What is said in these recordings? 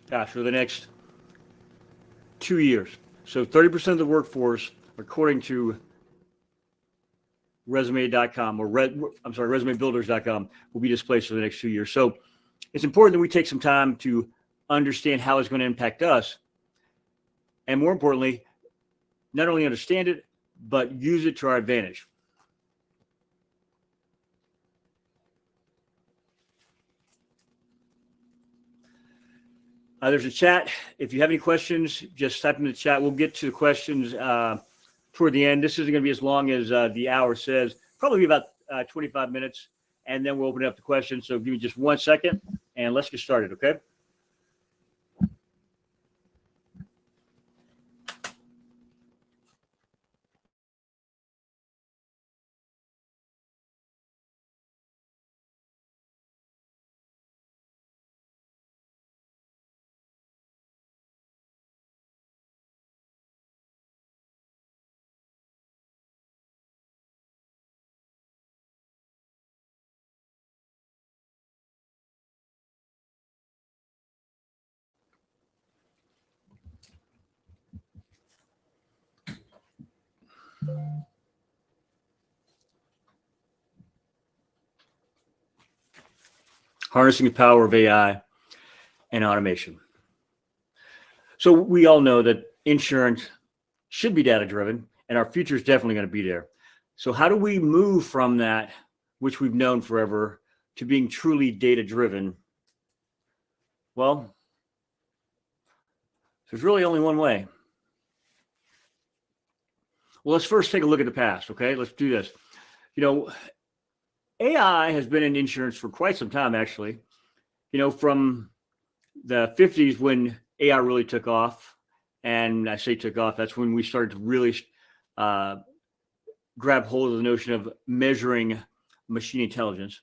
for the next 2 years. So 30% of the workforce, according to resume.com resumebuilders.com, will be displaced for the next 2 years. So it's important that we take some time to understand how it's going to impact us. And more importantly, not only understand it, but use it to our advantage. There's a chat. If you have any questions, just type them in the chat. We'll get to the questions toward the end. This isn't going to be as long as the hour says. Probably about 25 minutes, and then we'll open it up to questions. So give me just 1 second, and let's get started, okay? Harnessing the power of AI and automation. So we all know that insurance should be data-driven, and our future is definitely going to be there. So how do we move from that, which we've known forever, to being truly data-driven? Well, there's really only one way. Well, let's first take a look at the past, okay? Let's do this. AI has been in insurance for quite some time, actually. From the 50s when AI really took off, and I say took off, that's when we started to really grab hold of the notion of measuring machine intelligence,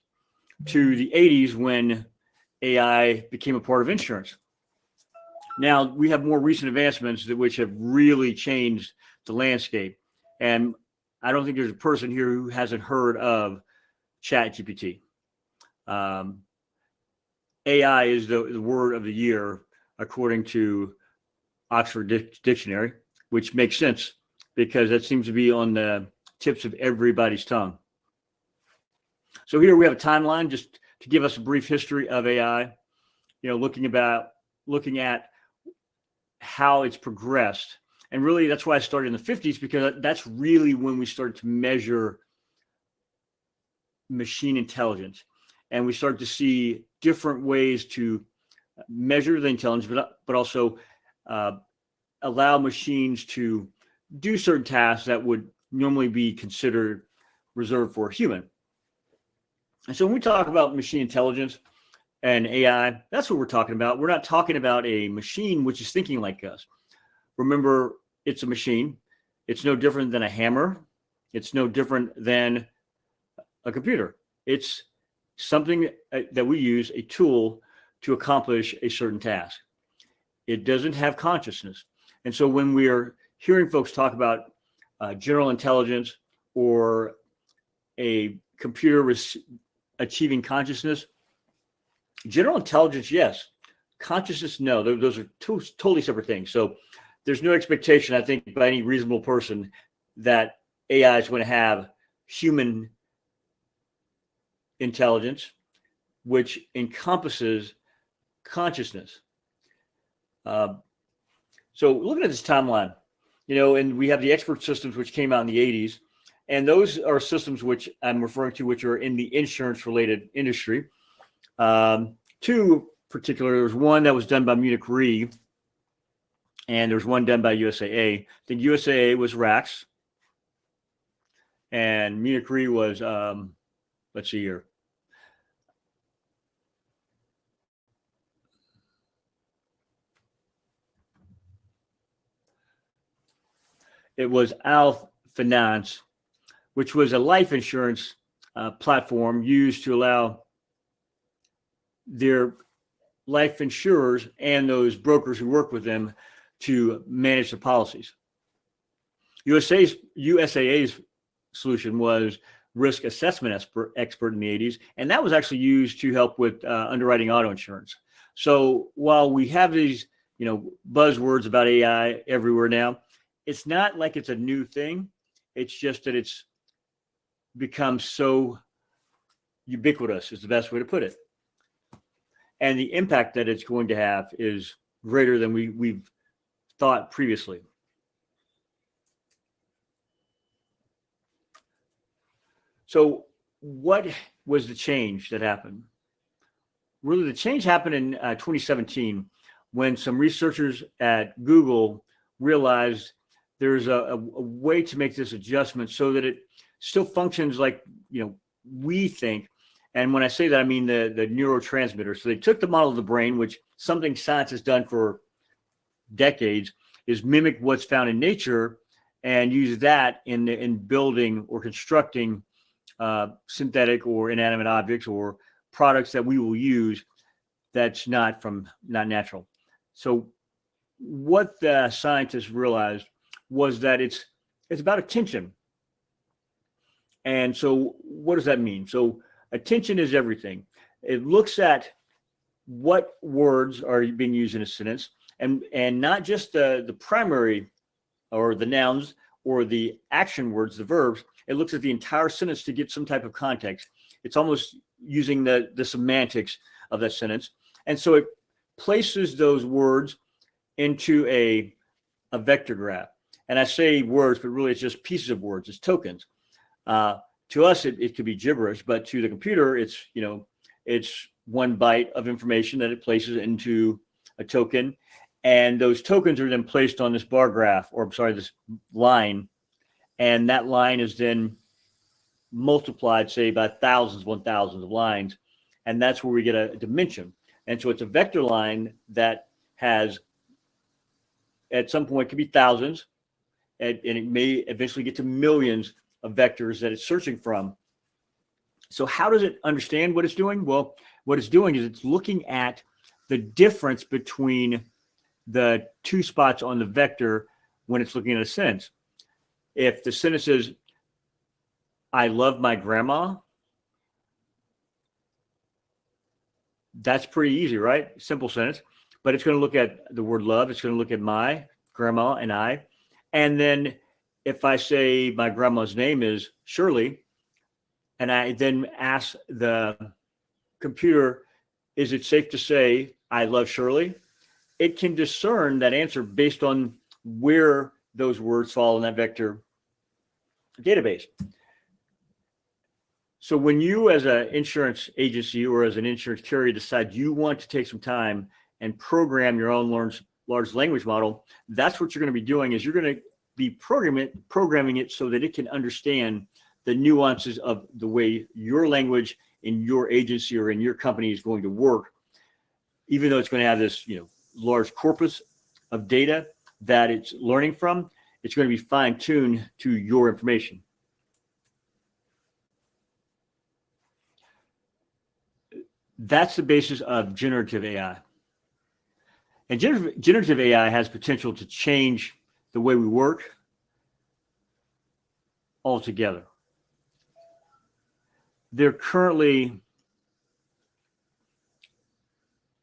to the 80s when AI became a part of insurance. Now, we have more recent advancements which have really changed the landscape. And I don't think there's a person here who hasn't heard of ChatGPT. AI is the word of the year, according to Oxford Dictionary, which makes sense because that seems to be on the tips of everybody's tongue. So here we have a timeline just to give us a brief history of AI, looking at how it's progressed. And really, that's why I started in the 50s, because that's really when we started to measure machine intelligence. And we started to see different ways to measure the intelligence, but also allow machines to do certain tasks that would normally be considered reserved for a human. And so when we talk about machine intelligence and AI, that's what we're talking about. We're not talking about a machine which is thinking like us. Remember, it's a machine. It's no different than a hammer. It's no different than a computer. It's something that we use, a tool to accomplish a certain task. It doesn't have consciousness. And so when we're hearing folks talk about general intelligence or a computer achieving consciousness, general intelligence, yes. Consciousness, no. Those are two totally separate things. So there's no expectation, I think, by any reasonable person that AI is going to have human intelligence, which encompasses consciousness. So looking at this timeline, and we have the expert systems which came out in the 80s, and those are systems which I'm referring to, which are in the insurance-related industry. Two particular, there was one that was done by Munich Re, and there's one done by USAA. I think USAA was RACS, and Munich Re was, let's see here. It was Alf Finance, which was a life insurance platform used to allow their life insurers and those brokers who work with them to manage the policies. USAA's solution was risk assessment expert in the 80s, and that was actually used to help with underwriting auto insurance. So while we have these, buzzwords about AI everywhere now, it's not like it's a new thing. It's just that it's become so ubiquitous is the best way to put it. And the impact that it's going to have is greater than we've thought previously. So what was the change that happened? Really, the change happened in 2017 when some researchers at Google realized there's a way to make this adjustment so that it still functions like we think. And when I say that, I mean the neurotransmitter. So they took the model of the brain, which something science has done for decades, is mimic what's found in nature and use that in building or constructing synthetic or inanimate objects or products that we will use that's not natural. So what the scientists realized was that it's about attention. And so what does that mean? So attention is everything. It looks at what words are being used in a sentence and not just the primary or the nouns or the action words, the verbs. It looks at the entire sentence to get some type of context. It's almost using the semantics of that sentence. And so it places those words into a vector graph. And I say words, but really it's just pieces of words, it's tokens. To us, it could be gibberish, but to the computer, it's one byte of information that it places into a token. And those tokens are then placed on this bar graph, this line. And that line is then multiplied, say, by thousands of lines. And that's where we get a dimension. And so it's a vector line that has, at some point, could be thousands, and it may eventually get to millions of vectors that it's searching from. So how does it understand what it's doing? Well, what it's doing is it's looking at the difference between the two spots on the vector when it's looking at a sentence. If the sentence is, I love my grandma, that's pretty easy, right? Simple sentence. But it's going to look at the word love. It's going to look at my grandma and I. And then if I say my grandma's name is Shirley, and I then ask the computer, is it safe to say I love Shirley? It can discern that answer based on where those words fall in that vector database. So when you as an insurance agency or as an insurance carrier decide you want to take some time and program your own large language model, that's what you're going to be doing is you're going to be programming it so that it can understand the nuances of the way your language in your agency or in your company is going to work, even though it's going to have this large corpus of data that it's learning from. It's going to be fine-tuned to your information. That's the basis of generative AI. And generative AI has potential to change the way we work altogether. There are currently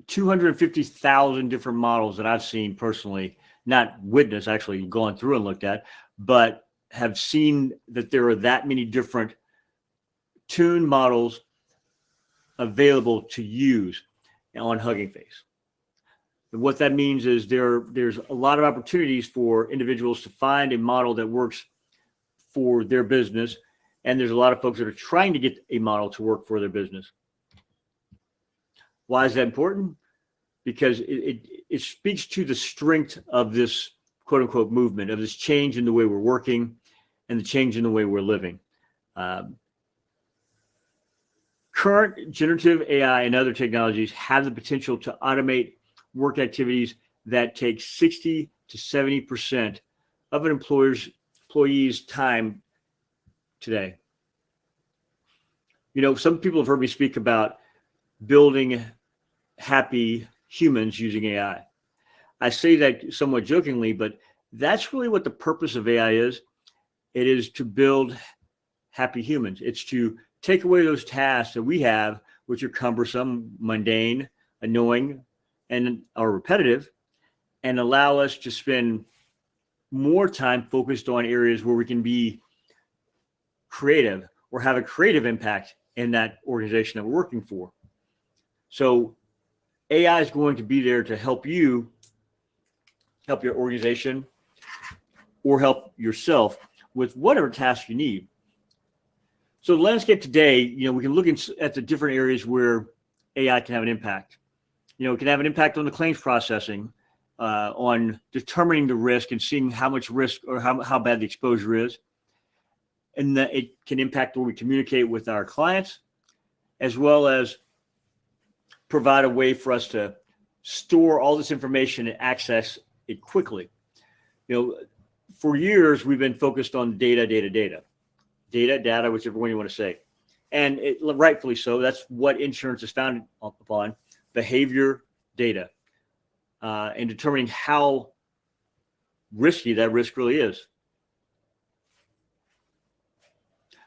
250,000 different models that I've seen personally, not witnessed, actually gone through and looked at, but have seen that there are that many different tuned models available to use on Hugging Face. And what that means is there's a lot of opportunities for individuals to find a model that works for their business. And there's a lot of folks that are trying to get a model to work for their business. Why is that important? Because it speaks to the strength of this quote unquote movement, of this change in the way we're working and the change in the way we're living. Current generative AI and other technologies have the potential to automate work activities that take 60 to 70% of an employee's time today. Some people have heard me speak about building happy humans using AI. I say that somewhat jokingly, but that's really what the purpose of AI is. It is to build happy humans. It's to take away those tasks that we have, which are cumbersome, mundane, annoying, and are repetitive, and allow us to spend more time focused on areas where we can be creative or have a creative impact in that organization that we're working for. So AI is going to be there to help you, help your organization, or help yourself with whatever task you need. So the landscape today, we can look at the different areas where AI can have an impact. It can have an impact on the claims processing, on determining the risk and seeing how much risk or how bad the exposure is. And that it can impact where we communicate with our clients, as well as provide a way for us to store all this information and access it quickly. For years, we've been focused on data, whichever one you want to say. And rightfully so. That's what insurance is founded upon, behavior data, and determining how risky that risk really is.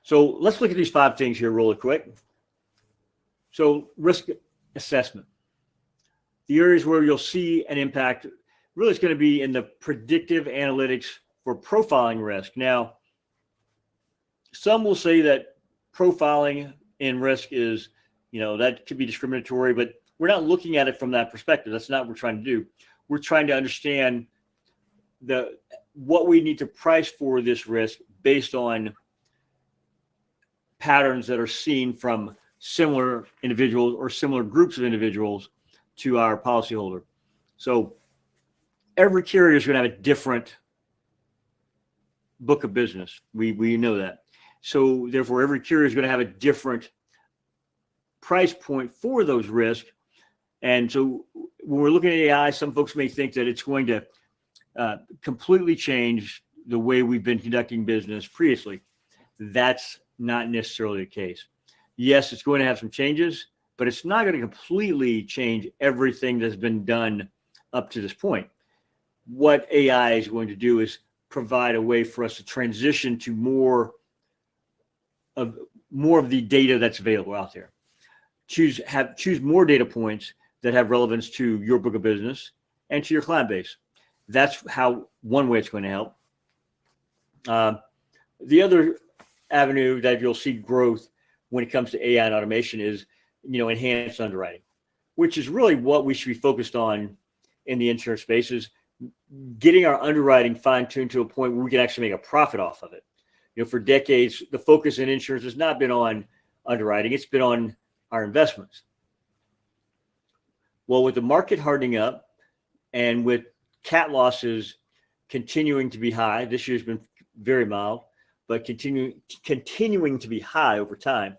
So let's look at these 5 things here really quick. So risk assessment. The areas where you'll see an impact really is going to be in the predictive analytics for profiling risk. Now, some will say that profiling in risk is, that could be discriminatory, but we're not looking at it from that perspective. That's not what we're trying to do. We're trying to understand what we need to price for this risk based on patterns that are seen from similar individuals or similar groups of individuals to our policyholder. So every carrier is going to have a different book of business. We know that. So therefore, every carrier is going to have a different price point for those risks. And so when we're looking at AI, some folks may think that it's going to completely change the way we've been conducting business previously. That's not necessarily the case. Yes, it's going to have some changes, but it's not going to completely change everything that's been done up to this point. What AI is going to do is provide a way for us to transition to more of the data that's available out there. Choose more data points that have relevance to your book of business and to your client base. That's one way it's going to help. The other avenue that you'll see growth when it comes to AI and automation is, enhanced underwriting, which is really what we should be focused on in the insurance space, is getting our underwriting fine-tuned to a point where we can actually make a profit off of it. For decades, the focus in insurance has not been on underwriting. It's been on our investments. Well, with the market hardening up and with cat losses continuing to be high, this year's been very mild, but continuing to be high over time,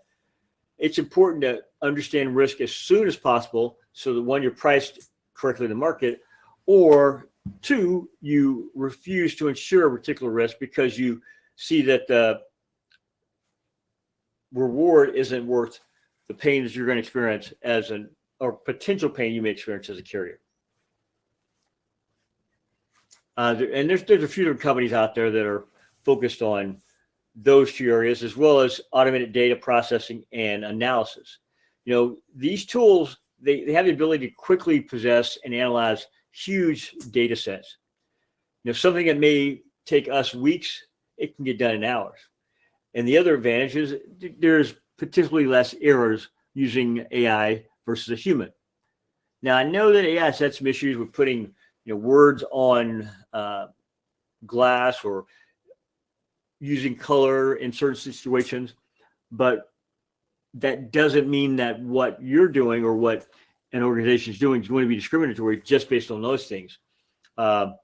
it's important to understand risk as soon as possible so that, one, you're priced correctly in the market, or 2, you refuse to insure a particular risk because you see that the reward isn't worth the pain that you're going to experience or potential pain you may experience as a carrier. And there's a few different companies out there that are focused on those 2 areas, as well as automated data processing and analysis. These tools, they have the ability to quickly possess and analyze huge data sets. Something that may take us weeks, it can get done in hours. And the other advantage is there's potentially less errors using AI versus a human. Now, I know that AI has had some issues with putting words on glass or using color in certain situations, but that doesn't mean that what you're doing or what an organization is doing is going to be discriminatory just based on those things. Going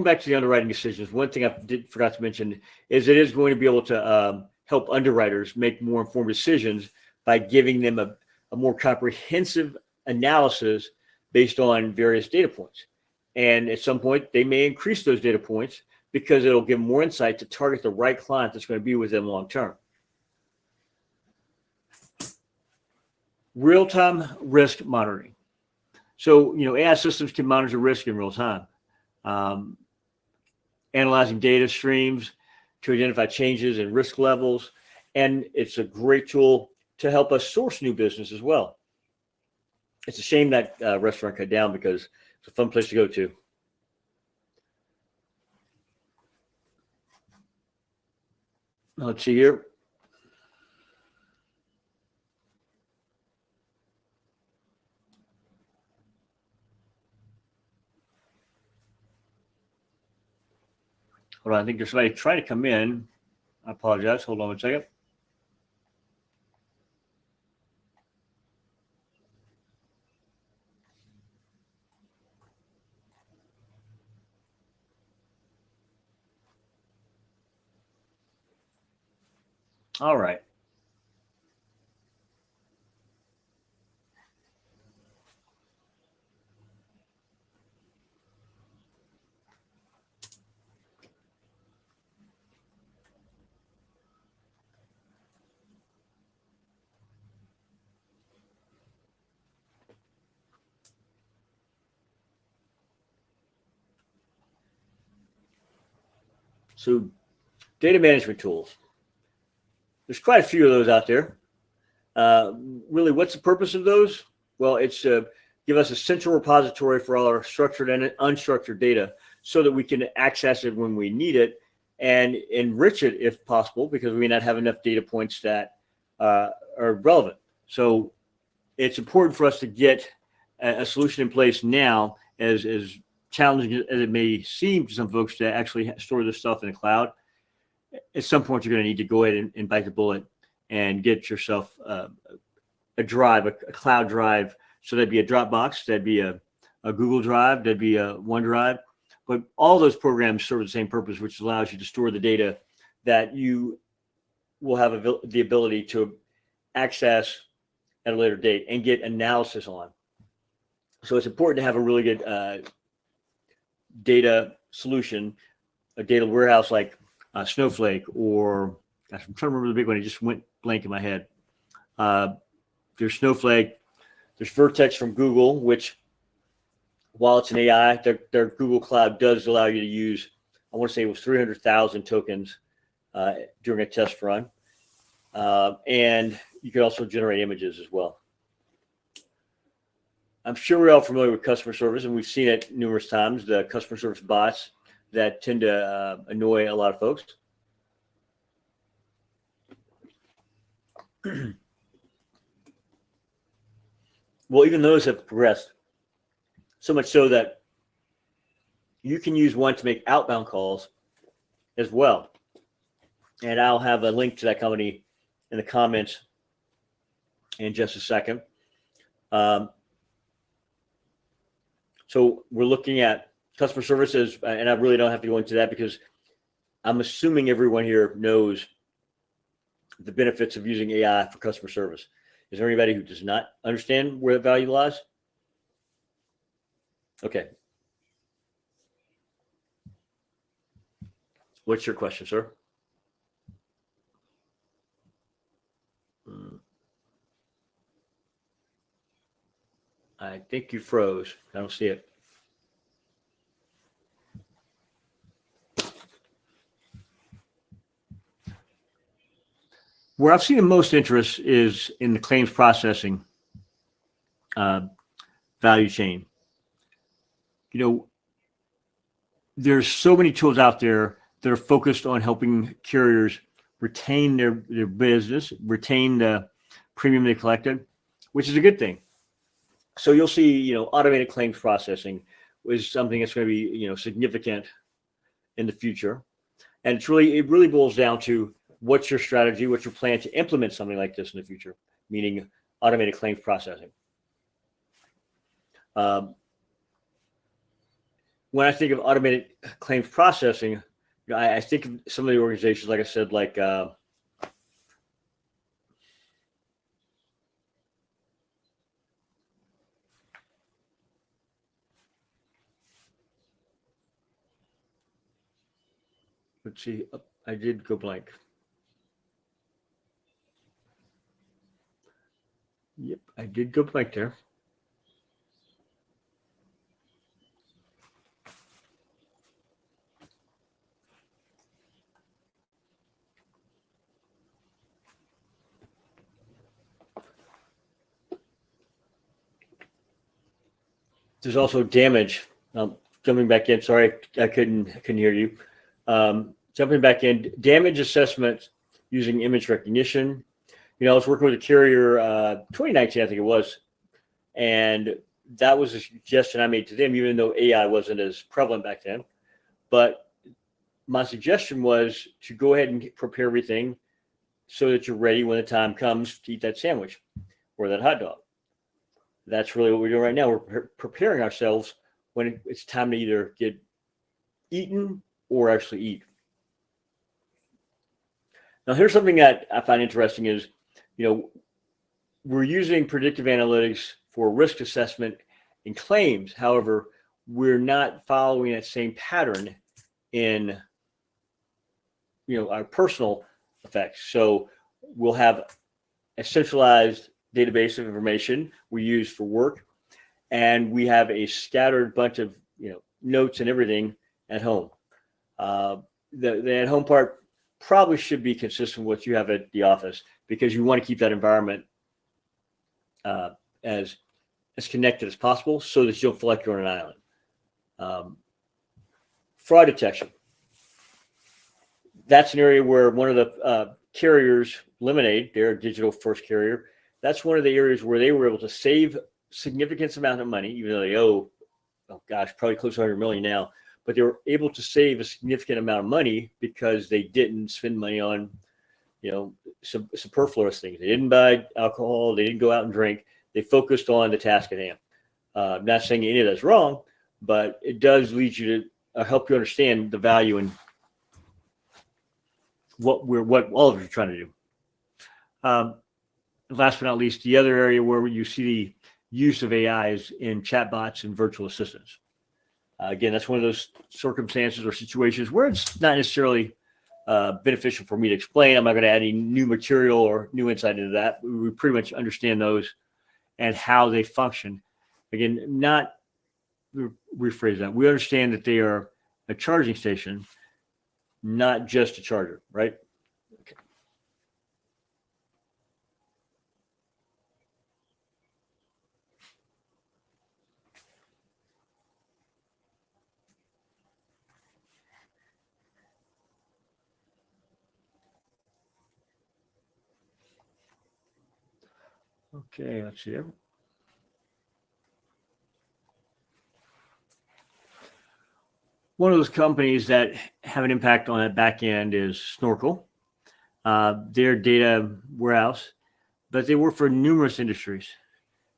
back to the underwriting decisions, one thing I forgot to mention is it is going to be able to help underwriters make more informed decisions by giving them a more comprehensive analysis based on various data points. And at some point, they may increase those data points because it'll give them more insight to target the right client that's going to be with them long term. Real-time risk monitoring. So, AI systems can monitor risk in real time, analyzing data streams to identify changes in risk levels. And it's a great tool to help us source new business as well. It's a shame that restaurant cut down because it's a fun place to go to. Let's see here. Hold on, I think there's somebody trying to come in. I apologize. Hold on one second. All right. So data management tools. There's quite a few of those out there. Really, what's the purpose of those? Well, it's to give us a central repository for all our structured and unstructured data so that we can access it when we need it and enrich it if possible, because we may not have enough data points that are relevant. So it's important for us to get a solution in place now, as challenging as it may seem to some folks to actually store this stuff in the cloud. At some point, you're going to need to go ahead and bite the bullet and get yourself a drive, a cloud drive. So that'd be a Dropbox, that'd be a Google Drive, that'd be a OneDrive. But all those programs serve the same purpose, which allows you to store the data that you will have the ability to access at a later date and get analysis on. So it's important to have a really good data solution, a data warehouse like Snowflake, or gosh, I'm trying to remember the big one. It just went blank in my head. There's Snowflake. There's Vertex from Google, which, while it's an AI, their Google Cloud does allow you to use, I want to say it was 300,000 tokens during a test run. And you can also generate images as well. I'm sure we're all familiar with customer service, and we've seen it numerous times, the customer service bots that tend to annoy a lot of folks. Well, even those have progressed, so much so that you can use one to make outbound calls as well. And I'll have a link to that company in the comments in just a second. So we're looking at customer services, and I really don't have to go into that because I'm assuming everyone here knows the benefits of using AI for customer service. Is there anybody who does not understand where the value lies? Okay. What's your question, sir? I think you froze. I don't see it. Where I've seen the most interest is in the claims processing value chain. You know, there's so many tools out there that are focused on helping carriers retain their business, retain the premium they collected, which is a good thing. So you'll see, you know, automated claims processing is something that's going to be, you know, significant in the future. And it really boils down to what's your strategy, what's your plan to implement something like this in the future, meaning automated claims processing. When I think of automated claims processing, you know, I think of some of the organizations, like I said, like let's see, I did go blank. Yep, I did go blank there. There's also damage. Jumping back in, sorry, I couldn't hear you. Jumping back in, damage assessment using image recognition. I was working with a carrier 2019, I think it was, and that was a suggestion I made to them, even though AI wasn't as prevalent back then. But my suggestion was to go ahead and prepare everything so that you're ready when the time comes to eat that sandwich or that hot dog. That's really what we're doing right now. We're preparing ourselves when it's time to either get eaten or actually eat. Now, here's something that I find interesting is, we're using predictive analytics for risk assessment and claims. However, we're not following that same pattern in, our personal effects. So we'll have a centralized database of information we use for work, and we have a scattered bunch of notes and everything at home. The at home part probably should be consistent with what you have at the office, because you want to keep that environment as connected as possible so that you don't feel like you're on an island. Fraud detection. That's an area where one of the carriers, Lemonade, they're a digital first carrier. That's one of the areas where they were able to save significant amount of money, even though they owe, probably close to 100 million now, but they were able to save a significant amount of money because they didn't spend money on, some superfluous things. They didn't buy alcohol. They didn't go out and drink. They focused on the task at hand. I'm not saying any of that's wrong, but it does lead you to help you understand the value in what all of you are trying to do. Last but not least, the other area where you see the use of AI is in chatbots and virtual assistants. Again, that's one of those circumstances or situations where it's not necessarily beneficial for me to explain. I'm not going to add any new material or new insight into that. We pretty much understand those and how they function. Again, rephrase that. We understand that they are a charging station, not just a charger, right? Okay, let's see. One of those companies that have an impact on that back end is Snorkel. Their data warehouse, but they work for numerous industries.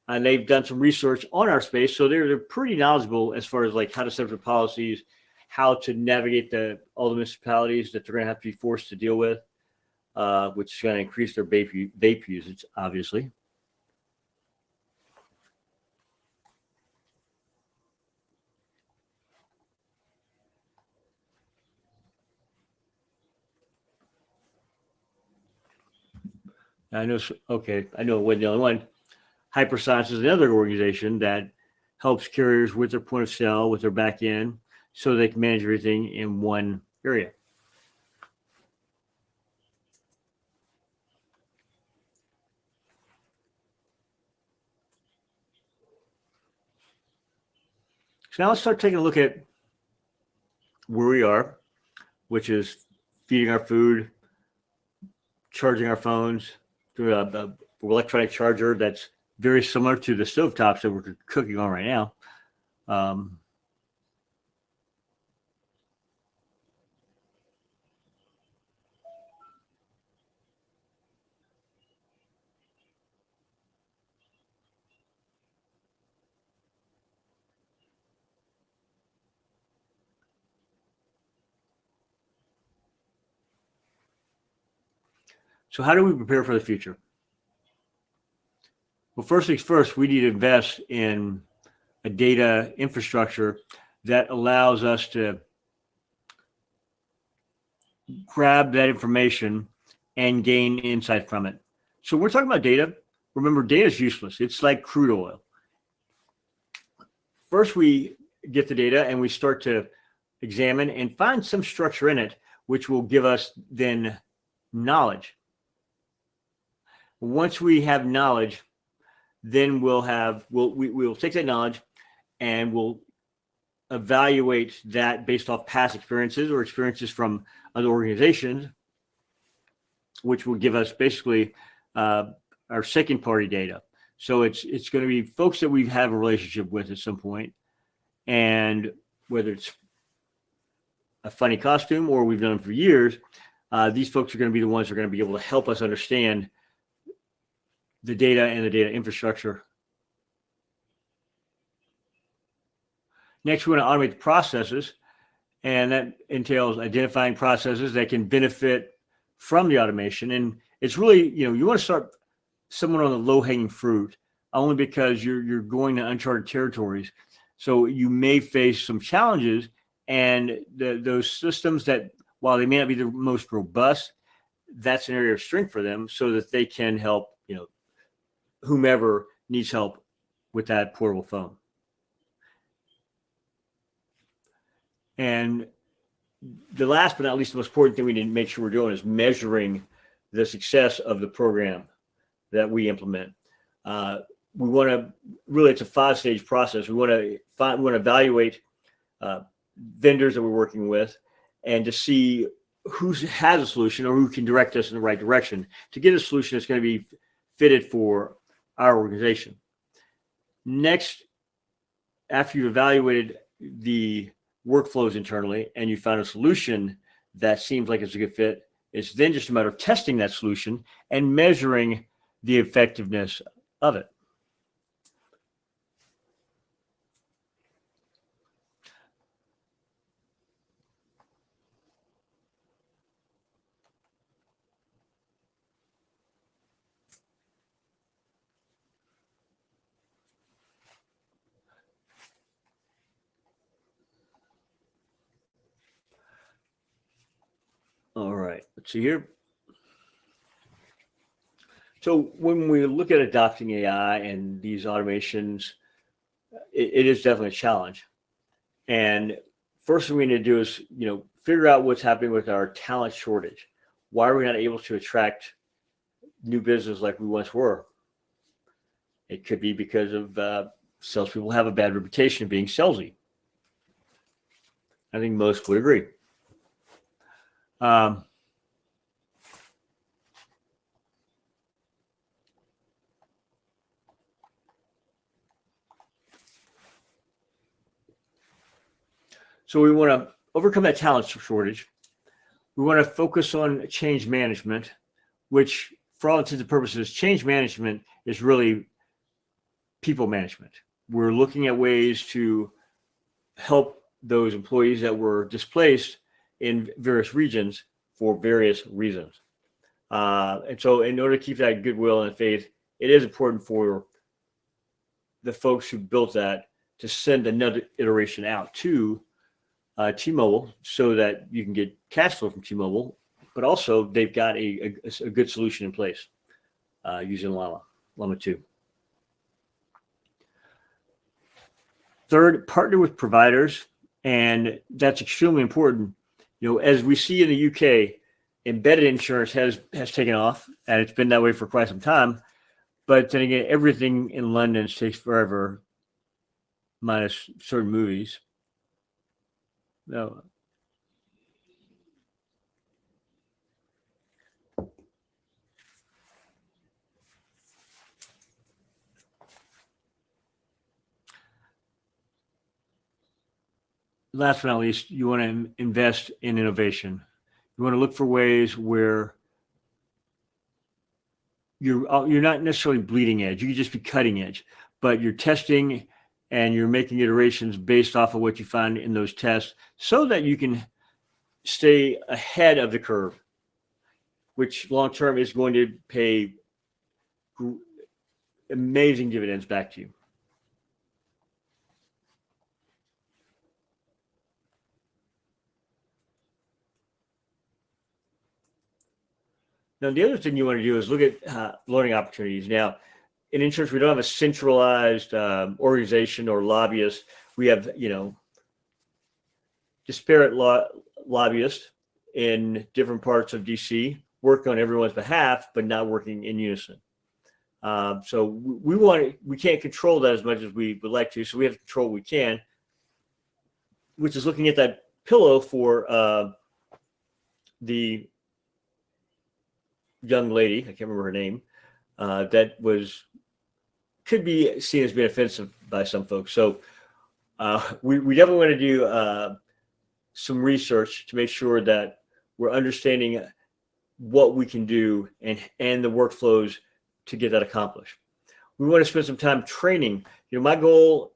And they've done some research on our space, so they're pretty knowledgeable as far as like how to set up policies, how to navigate all the municipalities that they're going to have to be forced to deal with, which is going to increase their vape usage, obviously. I know it wasn't the only one. Hyperscience is another organization that helps carriers with their point of sale, with their back end, so they can manage everything in one area. So now let's start taking a look at where we are, which is feeding our food, charging our phones through an electronic charger that's very similar to the stovetops that we're cooking on right now. So how do we prepare for the future? Well, first things first, we need to invest in a data infrastructure that allows us to grab that information and gain insight from it. So we're talking about data. Remember, data is useless. It's like crude oil. First, we get the data and we start to examine and find some structure in it, which will give us then knowledge. Once we have knowledge, then we'll take that knowledge and we'll evaluate that based off past experiences or experiences from other organizations, which will give us basically our second party data. So it's going to be folks that we have a relationship with at some point, and whether it's a funny costume or we've known them for years, these folks are going to be the ones that are going to be able to help us understand the data and the data infrastructure. Next, we want to automate the processes, and that entails identifying processes that can benefit from the automation. And it's really, you want to start someone on the low-hanging fruit, only because you're going to uncharted territories. So you may face some challenges, and those systems that, while they may not be the most robust, that's an area of strength for them, so that they can help, whomever needs help with that portable phone. And the last but not least, the most important thing we need to make sure we're doing is measuring the success of the program that we implement. We want to really, it's a 5-stage process. We want to evaluate vendors that we're working with, and to see who has a solution or who can direct us in the right direction to get a solution that's going to be fitted for our organization. Next, after you've evaluated the workflows internally and you found a solution that seems like it's a good fit, it's then just a matter of testing that solution and measuring the effectiveness of it. All right, let's see here. So when we look at adopting AI and these automations, it is definitely a challenge. And first thing we need to do is, figure out what's happening with our talent shortage. Why are we not able to attract new business like we once were? It could be because of salespeople have a bad reputation of being salesy. I think most would agree. So we want to overcome that talent shortage. We want to focus on change management, which for all intents and purposes, change management is really people management. We're looking at ways to help those employees that were displaced in various regions for various reasons. And so in order to keep that goodwill and faith, it is important for the folks who built that to send another iteration out to T-Mobile, so that you can get cash flow from T-Mobile, but also they've got a good solution in place using Llama 2. Third, partner with providers, and that's extremely important. As we see in the UK, embedded insurance has taken off, and it's been that way for quite some time. But then again, everything in London takes forever, minus certain movies. No. Last but not least, you want to invest in innovation. You want to look for ways where you're not necessarily bleeding edge. You can just be cutting edge, but you're testing and you're making iterations based off of what you find in those tests, so that you can stay ahead of the curve, which long term is going to pay amazing dividends back to you. Now, the other thing you want to do is look at learning opportunities. Now, in insurance, we don't have a centralized organization or lobbyist. We have, disparate lobbyists in different parts of DC working on everyone's behalf, but not working in unison. So we can't control that as much as we would like to. So we have to control what we can, which is looking at that pillow for the young lady. I can't remember her name. That could be seen as being offensive by some folks. So we definitely want to do some research to make sure that we're understanding what we can do and the workflows to get that accomplished. We want to spend some time training. My goal,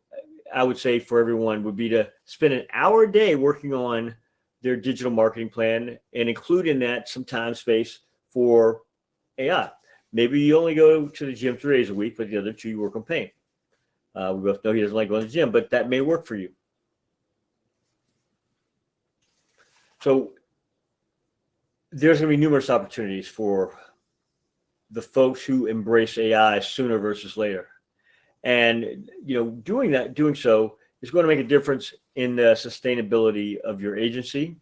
I would say, for everyone would be to spend an hour a day working on their digital marketing plan and include in that some time space for AI. Maybe you only go to the gym 3 days a week, but the other 2 you work on paint. We both know he doesn't like going to the gym, but that may work for you. So there's going to be numerous opportunities for the folks who embrace AI sooner versus later. And, doing so is going to make a difference in the sustainability of your agency,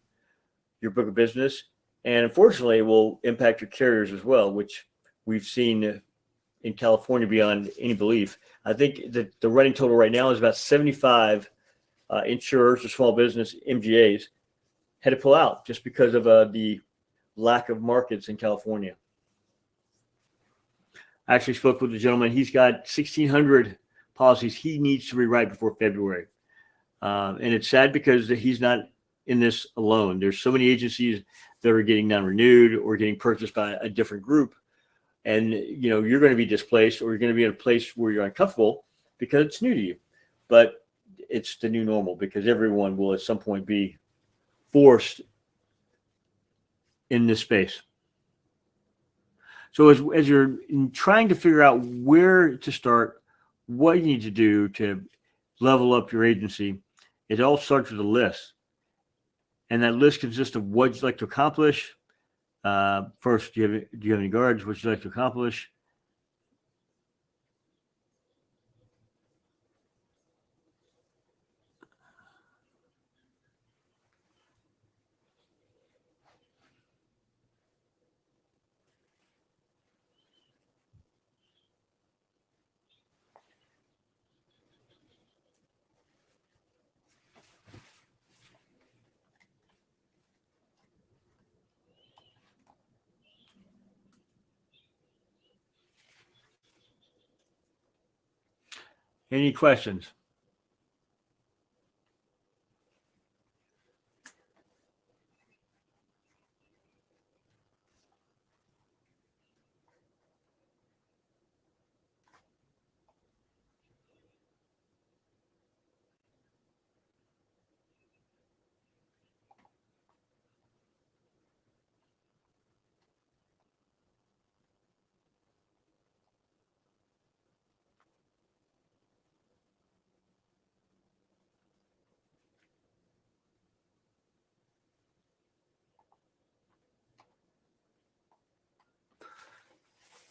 your book of business, and unfortunately it will impact your carriers as well, which we've seen in California beyond any belief. I think that the running total right now is about 75 insurers or small business MGAs had to pull out just because of the lack of markets in California. I actually spoke with a gentleman. He's got 1,600 policies he needs to rewrite before February. And it's sad because he's not in this alone. There's so many agencies that are getting non-renewed or getting purchased by a different group. And, you're going to be displaced, or you're going to be in a place where you're uncomfortable because it's new to you. But it's the new normal, because everyone will at some point be forced in this space. So as you're trying to figure out where to start, what you need to do to level up your agency, it all starts with a list. And that list consists of what you'd like to accomplish. First, do you have any guards? What you'd like to accomplish? Any questions?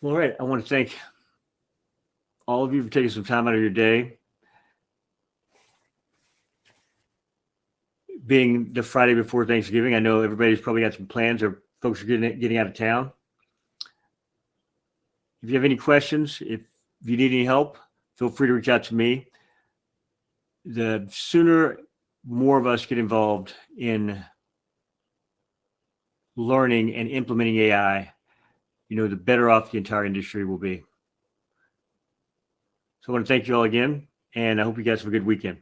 All right. I want to thank all of you for taking some time out of your day. Being the Friday before Thanksgiving, I know everybody's probably got some plans, or folks are getting out of town. If you have any questions, if you need any help, feel free to reach out to me. The sooner more of us get involved in learning and implementing AI, the better off the entire industry will be. So I want to thank you all again, and I hope you guys have a good weekend.